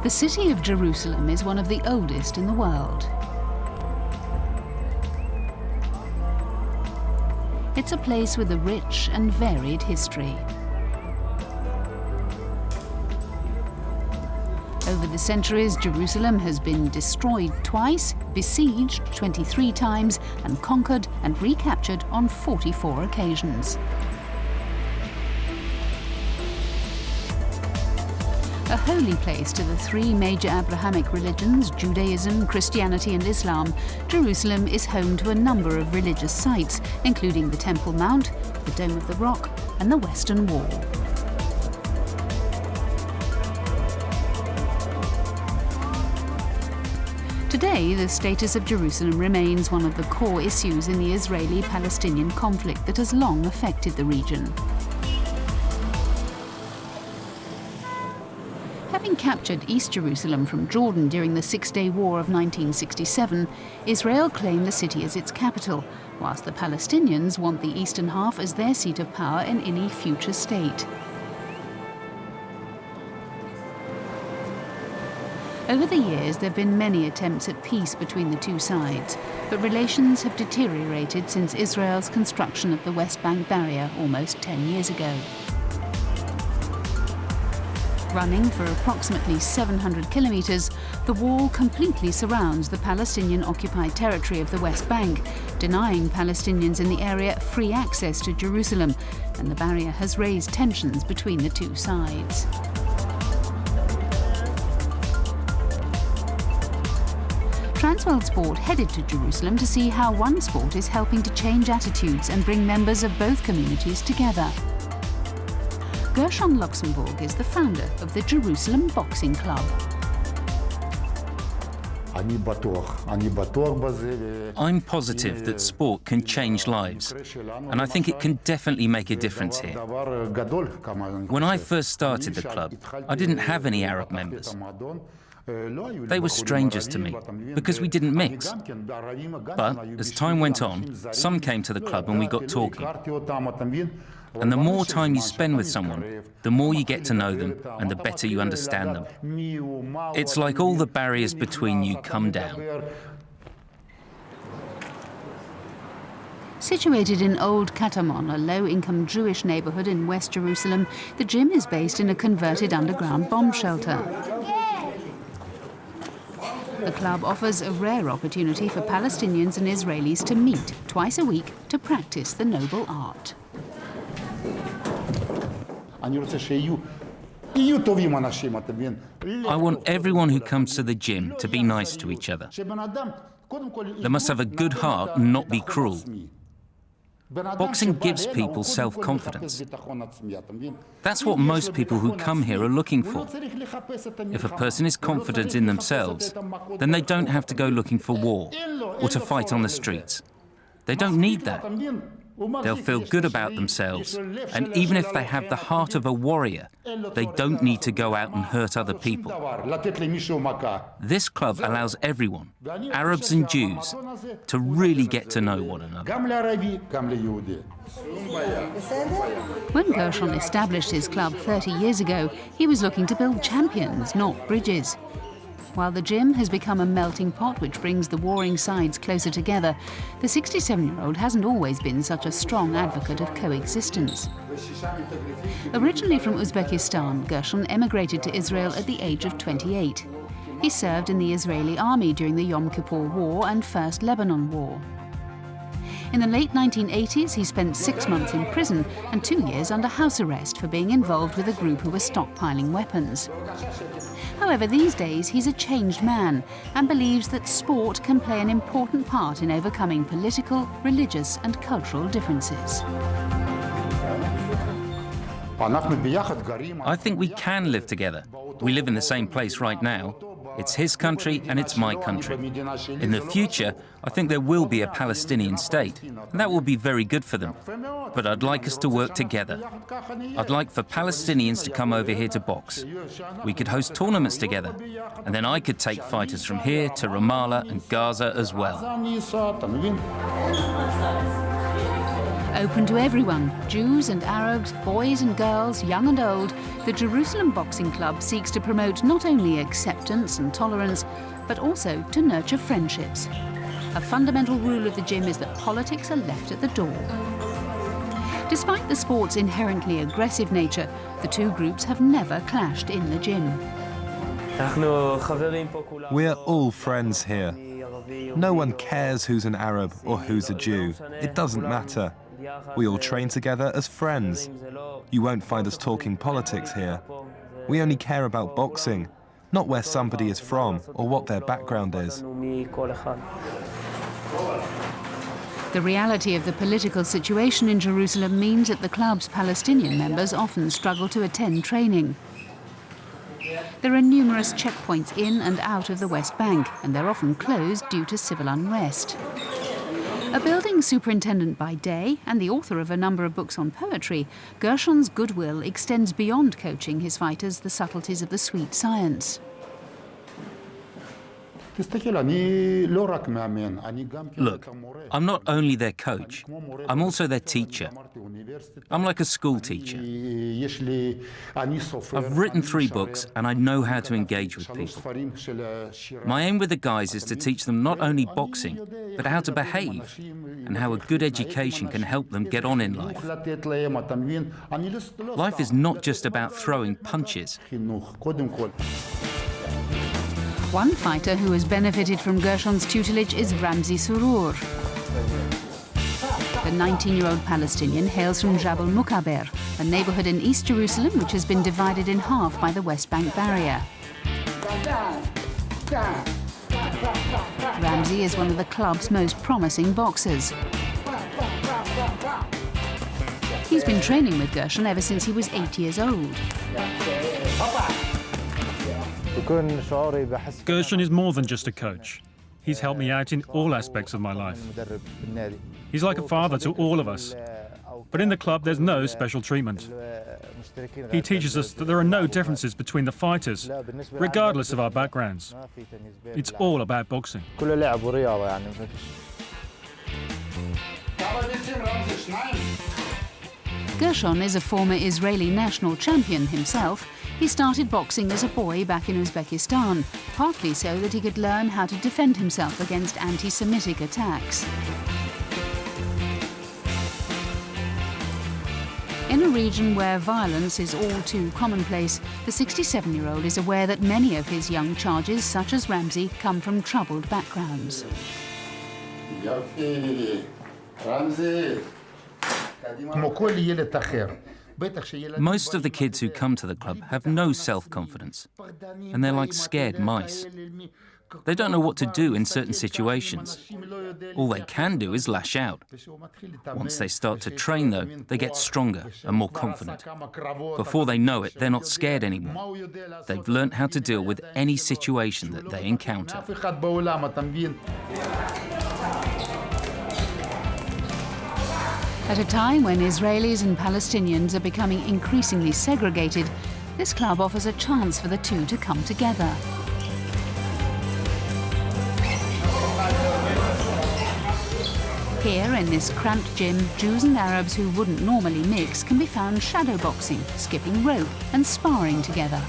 The city of Jerusalem is one of the oldest in the world. It's a place with a rich and varied history. Over the centuries, Jerusalem has been destroyed twice, besieged 23 times, and conquered and recaptured on 44 occasions. A holy place to the three major Abrahamic religions, Judaism, Christianity and Islam, Jerusalem is home to a number of religious sites, including the Temple Mount, the Dome of the Rock and the Western Wall. Today, the status of Jerusalem remains one of the core issues in the Israeli-Palestinian conflict that has long affected the region. Having captured East Jerusalem from Jordan during the Six-Day War of 1967, Israel claimed the city as its capital, whilst the Palestinians want the eastern half as their seat of power in any future state. Over the years, there have been many attempts at peace between the two sides, but relations have deteriorated since Israel's construction of the West Bank barrier almost 10 years ago. Running for approximately 700 kilometers, the wall completely surrounds the Palestinian-occupied territory of the West Bank, denying Palestinians in the area free access to Jerusalem, and the barrier has raised tensions between the two sides. Transworld Sport headed to Jerusalem to see how one sport is helping to change attitudes and bring members of both communities together. Gershon Luxemburg is the founder of the Jerusalem Boxing Club. I'm positive that sport can change lives, and I think it can definitely make a difference here. When I first started the club, I didn't have any Arab members. They were strangers to me because we didn't mix. But as time went on, some came to the club and we got talking. And the more time you spend with someone, the more you get to know them and the better you understand them. It's like all the barriers between you come down. Situated in Old Katamon, a low-income Jewish neighborhood in West Jerusalem, the gym is based in a converted underground bomb shelter. The club offers a rare opportunity for Palestinians and Israelis to meet twice a week to practice the noble art. I want everyone who comes to the gym to be nice to each other. They must have a good heart and not be cruel. Boxing gives people self-confidence. That's what most people who come here are looking for. If a person is confident in themselves, then they don't have to go looking for war or to fight on the streets. They don't need that. They'll feel good about themselves, and even if they have the heart of a warrior, they don't need to go out and hurt other people. This club allows everyone, Arabs and Jews, to really get to know one another. When Gershon established his club 30 years ago, he was looking to build champions, not bridges. While the gym has become a melting pot which brings the warring sides closer together, the 67-year-old hasn't always been such a strong advocate of coexistence. Originally from Uzbekistan, Gershon emigrated to Israel at the age of 28. He served in the Israeli army during the Yom Kippur War and First Lebanon War. In the late 1980s, he spent 6 months in prison and 2 years under house arrest for being involved with a group who were stockpiling weapons. However, these days he's a changed man and believes that sport can play an important part in overcoming political, religious and cultural differences. I think we can live together. We live in the same place right now. It's his country and it's my country. In the future, I think there will be a Palestinian state, and that will be very good for them. But I'd like us to work together. I'd like for Palestinians to come over here to box. We could host tournaments together, and then I could take fighters from here to Ramallah and Gaza as well. Open to everyone, Jews and Arabs, boys and girls, young and old, the Jerusalem Boxing Club seeks to promote not only acceptance and tolerance, but also to nurture friendships. A fundamental rule of the gym is that politics are left at the door. Despite the sport's inherently aggressive nature, the two groups have never clashed in the gym. We're all friends here. No one cares who's an Arab or who's a Jew. It doesn't matter. We all train together as friends. You won't find us talking politics here. We only care about boxing, not where somebody is from or what their background is. The reality of the political situation in Jerusalem means that the club's Palestinian members often struggle to attend training. There are numerous checkpoints in and out of the West Bank, and they're often closed due to civil unrest. A building superintendent by day and the author of a number of books on poetry, Gershon's goodwill extends beyond coaching his fighters the subtleties of the sweet science. Look, I'm not only their coach, I'm also their teacher. I'm like a school teacher. I've written 3 books and I know how to engage with people. My aim with the guys is to teach them not only boxing, but how to behave and how a good education can help them get on in life. Life is not just about throwing punches. One fighter who has benefited from Gershon's tutelage is Ramzi Surur. The 19-year-old Palestinian hails from Jabal Mukaber, a neighborhood in East Jerusalem which has been divided in half by the West Bank barrier. Ramzi is one of the club's most promising boxers. He's been training with Gershon ever since he was 8 years old. Gershon is more than just a coach. He's helped me out in all aspects of my life. He's like a father to all of us. But in the club, there's no special treatment. He teaches us that there are no differences between the fighters, regardless of our backgrounds. It's all about boxing. Gershon is a former Israeli national champion himself. He started boxing as a boy back in Uzbekistan, partly so that he could learn how to defend himself against anti-Semitic attacks. In a region where violence is all too commonplace, the 67-year-old is aware that many of his young charges, such as Ramzi, come from troubled backgrounds. Most of the kids who come to the club have no self-confidence, and they're like scared mice. They don't know what to do in certain situations. All they can do is lash out. Once they start to train, though, they get stronger and more confident. Before they know it, they're not scared anymore. They've learnt how to deal with any situation that they encounter. At a time when Israelis and Palestinians are becoming increasingly segregated, this club offers a chance for the two to come together. Here, in this cramped gym, Jews and Arabs who wouldn't normally mix can be found shadowboxing, skipping rope and sparring together.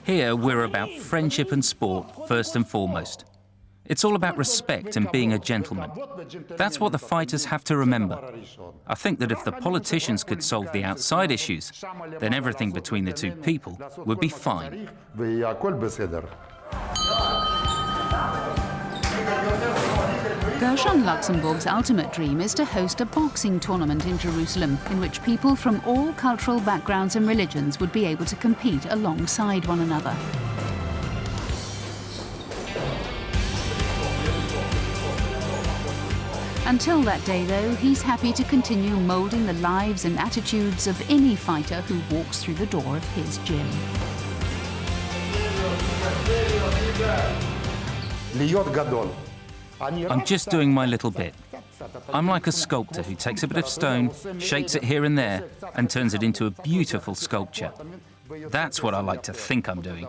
Here, we're about friendship and sport, first and foremost. It's all about respect and being a gentleman. That's what the fighters have to remember. I think that if the politicians could solve the outside issues, then everything between the two people would be fine. Gershon Luxemburg's ultimate dream is to host a boxing tournament in Jerusalem in which people from all cultural backgrounds and religions would be able to compete alongside one another. Until that day, though, he's happy to continue moulding the lives and attitudes of any fighter who walks through the door of his gym. I'm just doing my little bit. I'm like a sculptor who takes a bit of stone, shapes it here and there, and turns it into a beautiful sculpture. That's what I like to think I'm doing.